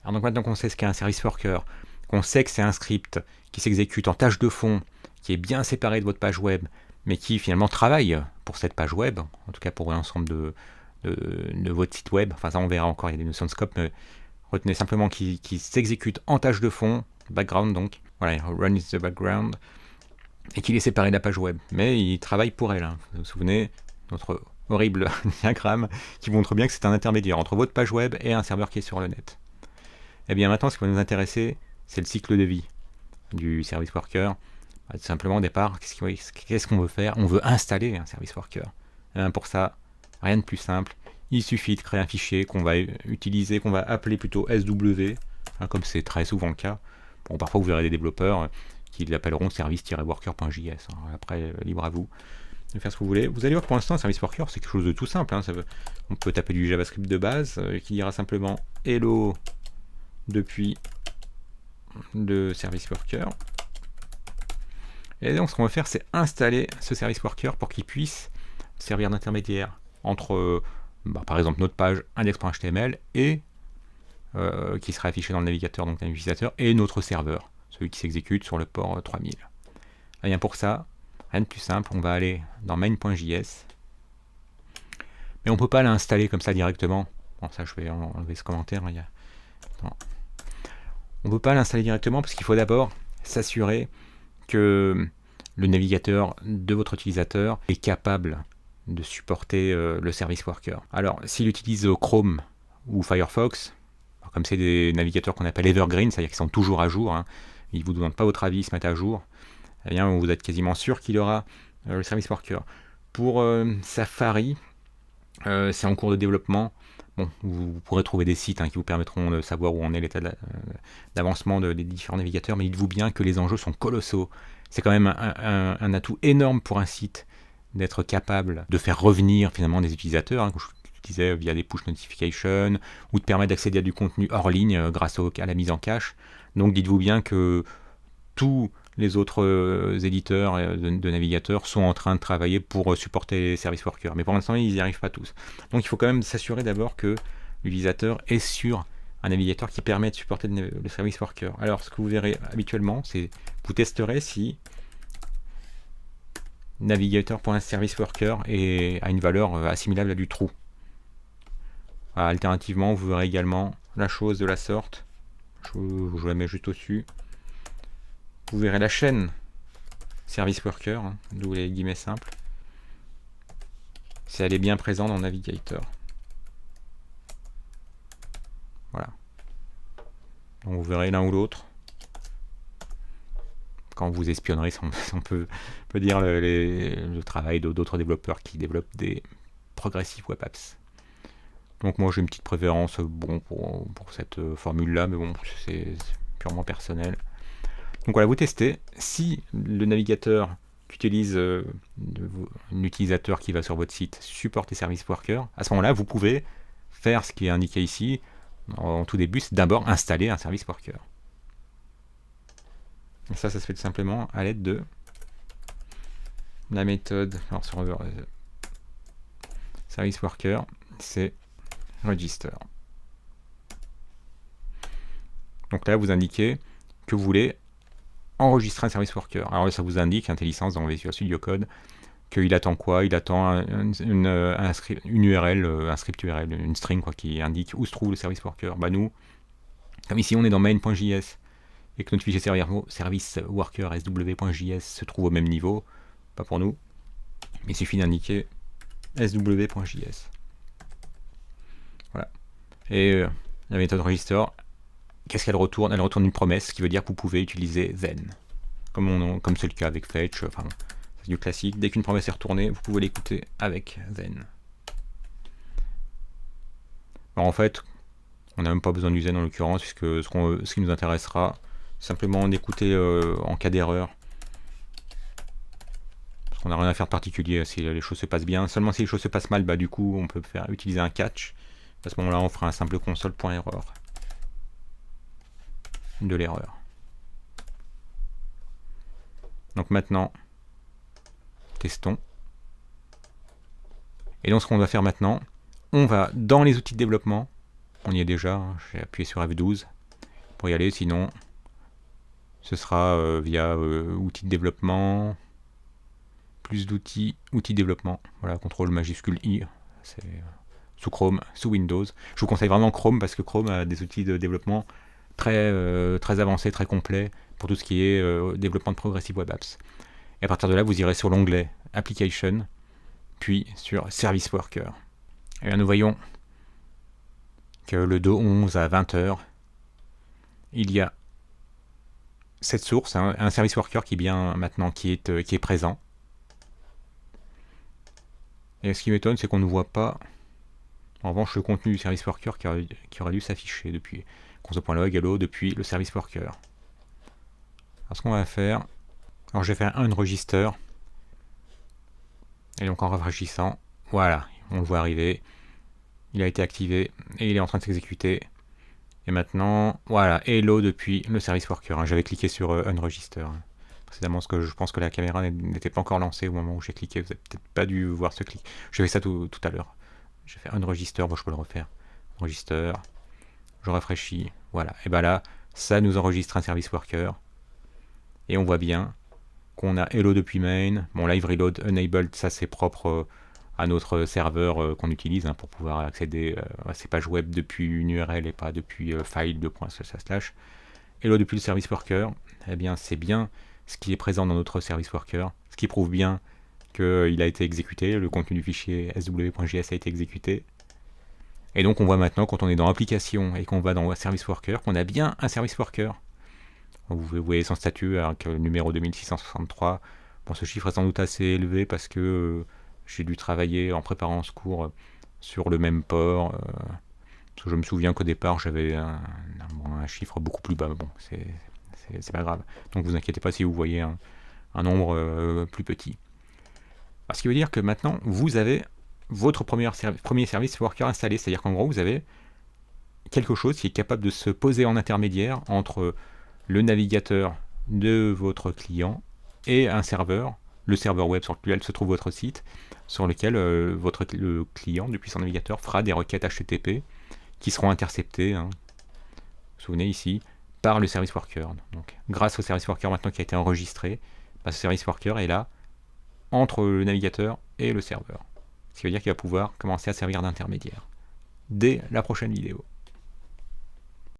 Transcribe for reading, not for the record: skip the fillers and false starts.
Alors donc maintenant qu'on sait ce qu'est un service worker, qu'on sait que c'est un script qui s'exécute en tâche de fond, qui est bien séparé de votre page web, mais qui finalement travaille pour cette page web, en tout cas pour l'ensemble de votre site web, enfin ça on verra encore, il y a des notions de scope, mais retenez simplement qu'il s'exécute en tâche de fond, background donc, voilà, run is the background, et qu'il est séparé de la page web, mais il travaille pour elle. Hein. Vous vous souvenez, notre horrible diagramme qui montre bien que c'est un intermédiaire entre votre page web et un serveur qui est sur le net. Et bien maintenant, ce qui va nous intéresser, c'est le cycle de vie du service worker. Tout simplement, au départ, qu'est-ce qu'on veut faire? On veut installer un service worker. Et bien, pour ça, rien de plus simple. Il suffit de créer un fichier qu'on va utiliser, qu'on va appeler plutôt SW, hein, comme c'est très souvent le cas. Bon, parfois, vous verrez des développeurs qui l'appelleront service-worker.js. Hein. Après, libre à vous de faire ce que vous voulez. Vous allez voir que pour l'instant, un service worker, c'est quelque chose de tout simple. Hein. On peut taper du JavaScript de base qui dira simplement hello depuis le service worker. Et donc, ce qu'on va faire, c'est installer ce service worker pour qu'il puisse servir d'intermédiaire entre, par exemple, notre page index.html et qui sera affiché dans le navigateur, donc l'utilisateur, et notre serveur, celui qui s'exécute sur le port 3000. Et bien pour ça, rien de plus simple, on va aller dans main.js, mais on ne peut pas l'installer comme ça directement. Bon, ça, je vais enlever ce commentaire. On ne peut pas l'installer directement parce qu'il faut d'abord s'assurer que le navigateur de votre utilisateur est capable de supporter le service worker. Alors, s'il utilise Chrome ou Firefox, comme c'est des navigateurs qu'on appelle evergreen, c'est-à-dire qu'ils sont toujours à jour, hein, ils ne vous demandent pas votre avis, ils se mettent à jour, eh bien, vous êtes quasiment sûr qu'il aura le service worker. Pour Safari, c'est en cours de développement. Bon, vous pourrez trouver des sites qui vous permettront de savoir où en est l'état d'avancement des différents navigateurs, mais dites-vous bien que les enjeux sont colossaux. C'est quand même un atout énorme pour un site d'être capable de faire revenir finalement des utilisateurs, comme je disais, via des push notifications, ou de permettre d'accéder à du contenu hors ligne grâce à la mise en cache. Donc dites-vous bien que tous les autres éditeurs de navigateurs sont en train de travailler pour supporter les service workers. Mais pour l'instant, ils n'y arrivent pas tous. Donc il faut quand même s'assurer d'abord que l'utilisateur est sur un navigateur qui permet de supporter le service worker. Alors ce que vous verrez habituellement, c'est vous testerez si navigator.serviceworker a une valeur assimilable à du true. Alternativement, vous verrez également la chose de la sorte. Je la mets juste au-dessus. Vous verrez la chaîne service worker, d'où les guillemets simples, si elle est bien présente dans Navigator. Voilà. Donc vous verrez l'un ou l'autre. Quand vous espionnerez, on peut dire le travail d'autres développeurs qui développent des progressive web apps. Donc moi j'ai une petite préférence pour cette formule-là, mais bon, c'est purement personnel. Donc voilà, vous testez. Si le navigateur qu'utilise un utilisateur qui va sur votre site supporte les service workers, à ce moment-là, vous pouvez faire ce qui est indiqué ici en tout début, c'est d'abord installer un service worker. Et ça se fait tout simplement à l'aide de la méthode sur service worker, c'est register. Donc là, vous indiquez que vous voulez enregistrer un service worker. Alors là, ça vous indique, IntelliSense dans Visual Studio Code, qu'il attend quoi? Il attend une URL, un script URL, une string qui indique où se trouve le service worker. Bah nous, comme ici on est dans main.js et que notre fichier service worker sw.js se trouve au même niveau, pas pour nous, il suffit d'indiquer sw.js. Voilà. Et la méthode register, qu'est-ce qu'elle retourne? Elle retourne une promesse qui veut dire que vous pouvez utiliser then, comme c'est le cas avec fetch. Enfin, c'est du classique. Dès qu'une promesse est retournée, vous pouvez l'écouter avec then. Alors en fait, on n'a même pas besoin du then en l'occurrence, puisque ce qui nous intéressera, c'est simplement d'écouter en cas d'erreur. Parce qu'on n'a rien à faire de particulier si les choses se passent bien. Seulement si les choses se passent mal, du coup, on peut utiliser un catch. À ce moment-là, on fera un simple console.error de l'erreur. Donc maintenant, testons. Et donc ce qu'on va faire maintenant, on va dans les outils de développement, on y est déjà, j'ai appuyé sur F12, pour y aller. Sinon, ce sera via outils de développement, plus d'outils, outils de développement. Voilà, contrôle majuscule I, c'est sous Chrome, sous Windows. Je vous conseille vraiment Chrome parce que Chrome a des outils de développement très avancés, très complets pour tout ce qui est développement de Progressive Web Apps. Et à partir de là, vous irez sur l'onglet Application, puis sur Service Worker. Et là, nous voyons que le 2/11 à 20h, il y a cette source, hein, un Service Worker qui est bien maintenant, qui est présent. Et ce qui m'étonne, c'est qu'on ne voit pas, en revanche, le contenu du Service Worker qui aurait dû s'afficher depuis console.log, hello, depuis le Service Worker. Alors ce qu'on va faire, alors je vais faire un register, et donc en rafraîchissant, voilà, on le voit arriver, il a été activé, et il est en train de s'exécuter. Et maintenant, voilà, hello depuis le Service Worker. Hein. J'avais cliqué sur Unregister précédemment, parce que je pense que la caméra n'était pas encore lancée au moment où j'ai cliqué. Vous n'avez peut-être pas dû voir ce clic. Je fais ça tout à l'heure. J'ai fait Unregister, bon, je peux le refaire. Register, je rafraîchis, voilà. Et bien là, ça nous enregistre un Service Worker. Et on voit bien qu'on a hello depuis main. Bon, live reload enabled, ça c'est propre à notre serveur qu'on utilise pour pouvoir accéder à ces pages web depuis une URL et pas depuis file //. Hello depuis le Service Worker, eh bien c'est bien ce qui est présent dans notre Service Worker, ce qui prouve bien qu'il a été exécuté, le contenu du fichier sw.js a été exécuté. Et donc on voit maintenant quand on est dans Application et qu'on va dans Service Worker qu'on a bien un Service Worker. Vous voyez son statut avec le numéro 2663. Bon, ce chiffre est sans doute assez élevé parce que j'ai dû travailler en préparant ce cours sur le même port. Parce que je me souviens qu'au départ j'avais un chiffre beaucoup plus bas. Bon, c'est pas grave. Donc vous inquiétez pas si vous voyez un nombre plus petit. Alors, ce qui veut dire que maintenant vous avez votre premier Service Worker installé. C'est-à-dire qu'en gros vous avez quelque chose qui est capable de se poser en intermédiaire entre le navigateur de votre client et un serveur, le serveur web sur lequel se trouve votre site, sur lequel le client, depuis son navigateur, fera des requêtes HTTP qui seront interceptées, vous vous souvenez ici, par le Service Worker. Donc, grâce au Service Worker maintenant qui a été enregistré, ce Service Worker est là entre le navigateur et le serveur. Ce qui veut dire qu'il va pouvoir commencer à servir d'intermédiaire dès la prochaine vidéo.